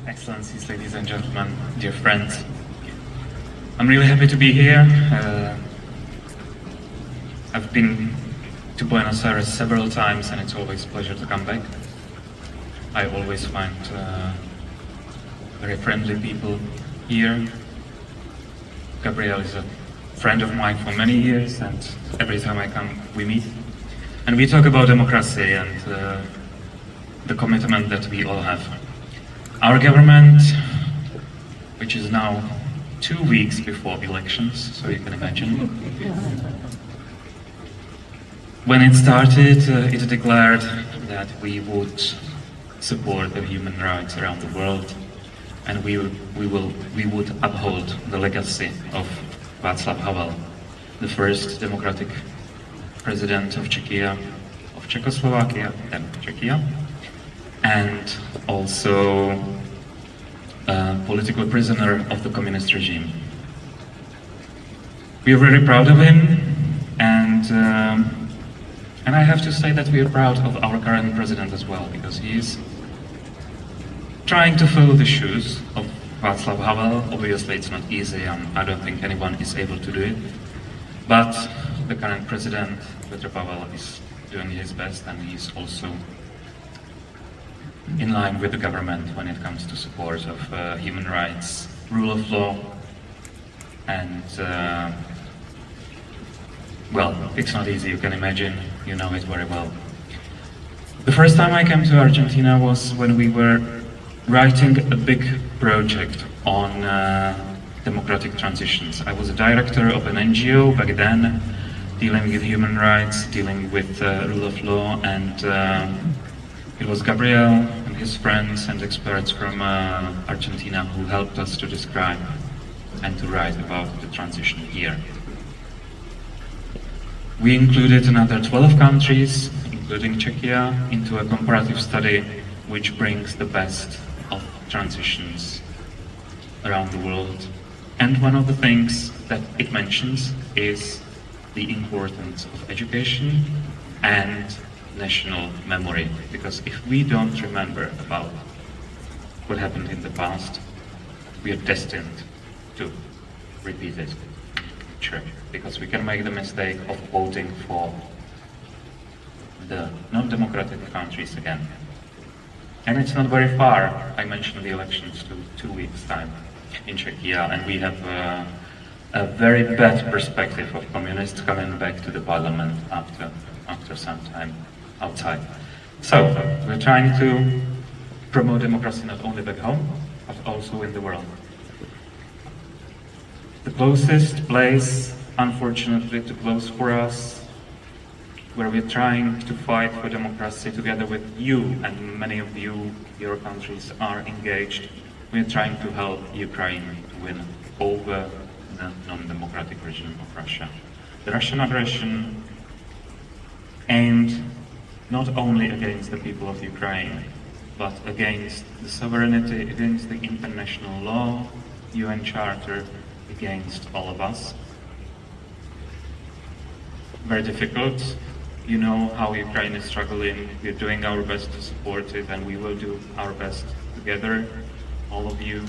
Excellencies, ladies and gentlemen, dear friends. I'm really happy to be here. I've been to Buenos Aires several times and it's always a pleasure to come back. I always find very friendly people here. Gabriel is a friend of mine for many years and every time I come we meet. And we talk about democracy and the commitment that we all have. Our government, which is now 2 weeks before elections, so you can imagine. When it started, it declared that we would support the human rights around the world and we would uphold the legacy of Václav Havel, the first democratic president of Czechoslovakia, then Czechia, and also a political prisoner of the communist regime. We are very proud of him, and I have to say that we are proud of our current president as well, because he is trying to fill the shoes of Václav Havel. Obviously it's not easy, and I don't think anyone is able to do it, but the current president, Petr Pavel, is doing his best, and he's also in line with the government when it comes to support of human rights, rule of law, and well, it's not easy, you can imagine, you know it very well. The first time I came to Argentina was when we were writing a big project on democratic transitions. I was a director of an NGO back then, dealing with human rights, dealing with rule of law, and it was Gabriel and his friends and experts from Argentina who helped us to describe and to write about the transition here. We included another 12 countries, including Czechia, into a comparative study which brings the best of transitions around the world. And one of the things that it mentions is the importance of education and national memory, because if we don't remember about what happened in the past, we are destined to repeat it. Sure, because we can make the mistake of voting for the non-democratic countries again. And it's not very far. I mentioned the elections to 2 weeks' time in Czechia, and we have a very bad perspective of communists coming back to the parliament after some time outside. So, we're trying to promote democracy not only back home, but also in the world. The closest place, unfortunately, too close for us, where we're trying to fight for democracy together with you, and many of you, your countries are engaged. We're trying to help Ukraine to win over the non-democratic regime of Russia. The Russian aggression aimed not only against the people of Ukraine, but against the sovereignty, against the international law, UN Charter, against all of us. Very difficult. You know how Ukraine is struggling. We're doing our best to support it, and we will do our best together. All of you,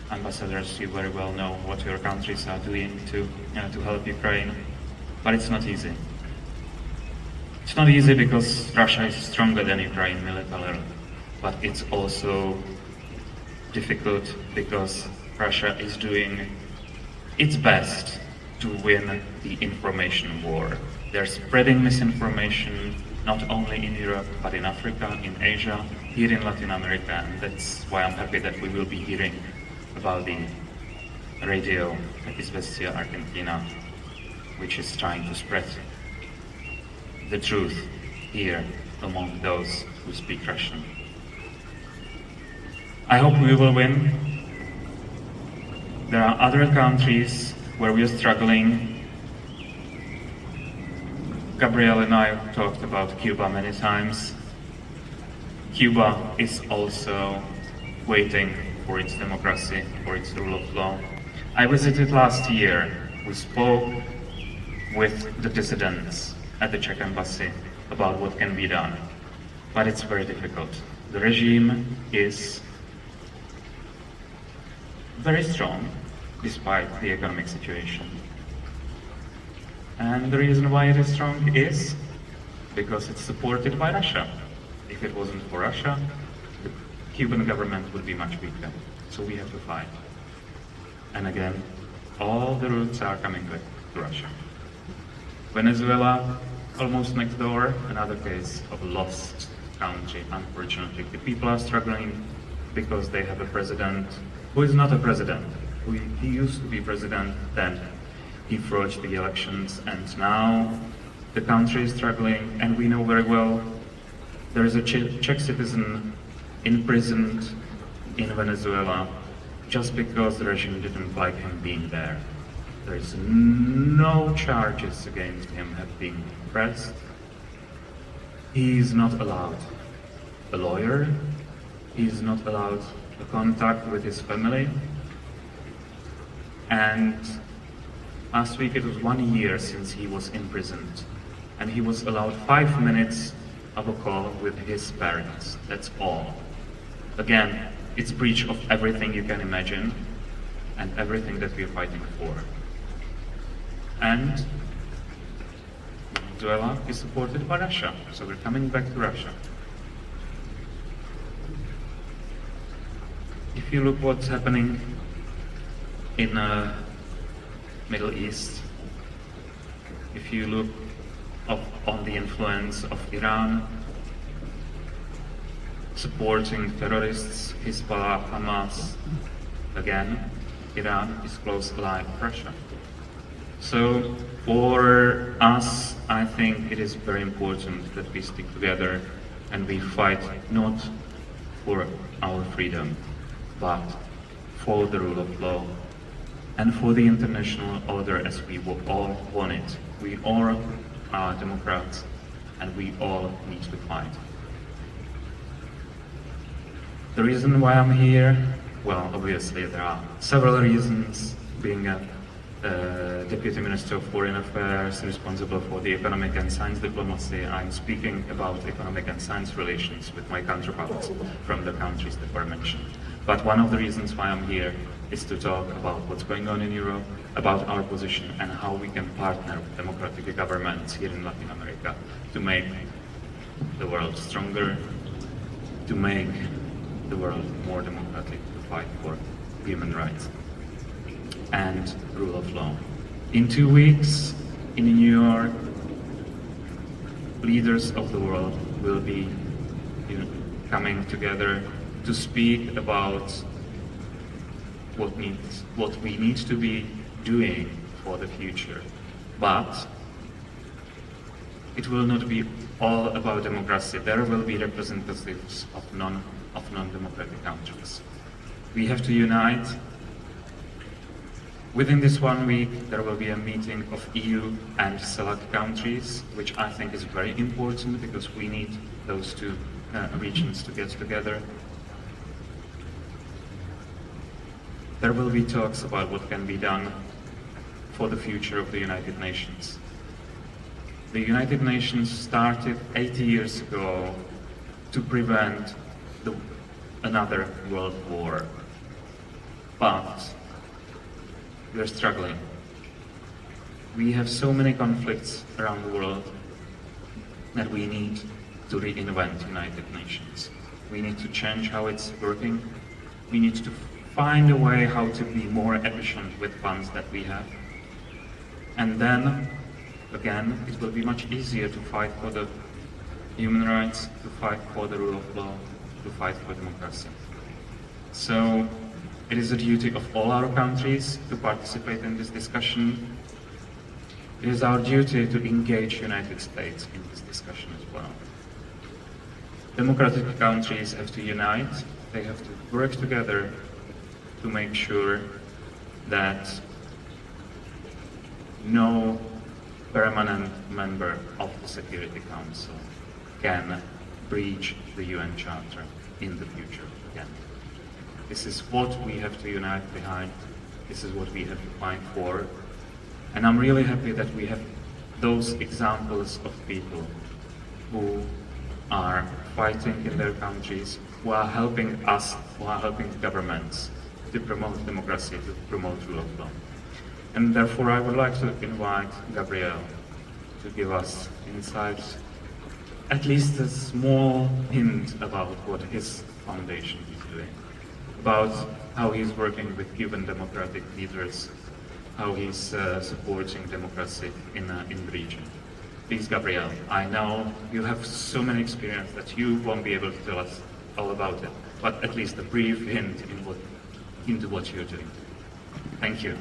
ambassadors, you very well know what your countries are doing to help Ukraine, but it's not easy. It's not easy because Russia is stronger than Ukraine militarily, but it's also difficult because Russia is doing its best to win the information war. They're spreading misinformation not only in Europe, but in Africa, in Asia, here in Latin America, and that's why I'm happy that we will be hearing about the radio Izvestia Argentina, which is trying to spread the truth here among those who speak Russian. I hope we will win. There are other countries where we are struggling. Gabriel and I talked about Cuba many times. Cuba is also waiting for its democracy, for its rule of law. I visited last year. We spoke with the dissidents at the Czech embassy about what can be done. But it's very difficult. The regime is very strong despite the economic situation. And the reason why it is strong is because it's supported by Russia. If it wasn't for Russia, the Cuban government would be much weaker. So we have to fight. And again, all the routes are coming back to Russia. Venezuela, almost next door, another case of a lost country, unfortunately. The people are struggling because they have a president who is not a president. He used to be president, then he forged the elections, and now the country is struggling, and we know very well there is a Czech citizen imprisoned in Venezuela just because the regime didn't like him being there. There is no charges against him have been pressed. He is not allowed a lawyer. He is not allowed a contact with his family. And last week it was 1 year since he was imprisoned, and he was allowed 5 minutes of a call with his parents. That's all. Again, it's breach of everything you can imagine and everything that we are fighting for. And Venezuela is supported by Russia, so we're coming back to Russia. If you look what's happening in Middle East, if you look on the influence of Iran supporting terrorists, Hezbollah, Hamas, again, Iran is close allied of Russia. So for us, I think it is very important that we stick together and we fight not for our freedom, but for the rule of law and for the international order as we all want it. We all are Democrats and we all need to fight. The reason why I'm here, well, obviously there are several reasons. Being a Deputy Minister of Foreign Affairs responsible for the economic and science diplomacy, I'm speaking about economic and science relations with my counterparts from the countries that were mentioned. But one of the reasons why I'm here is to talk about what's going on in Europe, about our position and how we can partner with democratic governments here in Latin America to make the world stronger, to make the world more democratic, to fight for human rights and rule of law. In 2 weeks in New York, leaders of the world will be coming together to speak about what we need to be doing for the future. But it will not be all about democracy. There will be representatives of non-democratic countries. We have to unite. Within this 1 week, there will be a meeting of EU and select countries, which I think is very important because we need those two regions to get together. There will be talks about what can be done for the future of the United Nations. The United Nations started 80 years ago to prevent another world war. But we're struggling. We have so many conflicts around the world that we need to reinvent United Nations. We need to change how it's working. We need to find a way how to be more efficient with funds that we have. And then, again, it will be much easier to fight for the human rights, to fight for the rule of law, to fight for democracy. So, it is a duty of all our countries to participate in this discussion. It is our duty to engage United States in this discussion as well. Democratic countries have to unite, they have to work together to make sure that no permanent member of the Security Council can breach the UN Charter in the future again. This is what we have to unite behind. This is what we have to fight for. And I'm really happy that we have those examples of people who are fighting in their countries, who are helping us, who are helping governments to promote democracy, to promote rule of law. And therefore I would like to invite Gabriel to give us insights, at least a small hint about what his foundation is doing, about how he's working with Cuban democratic leaders, how he's supporting democracy in the region. Please, Gabriel, I know you have so many experience that you won't be able to tell us all about it, but at least a brief hint into what you're doing. Thank you.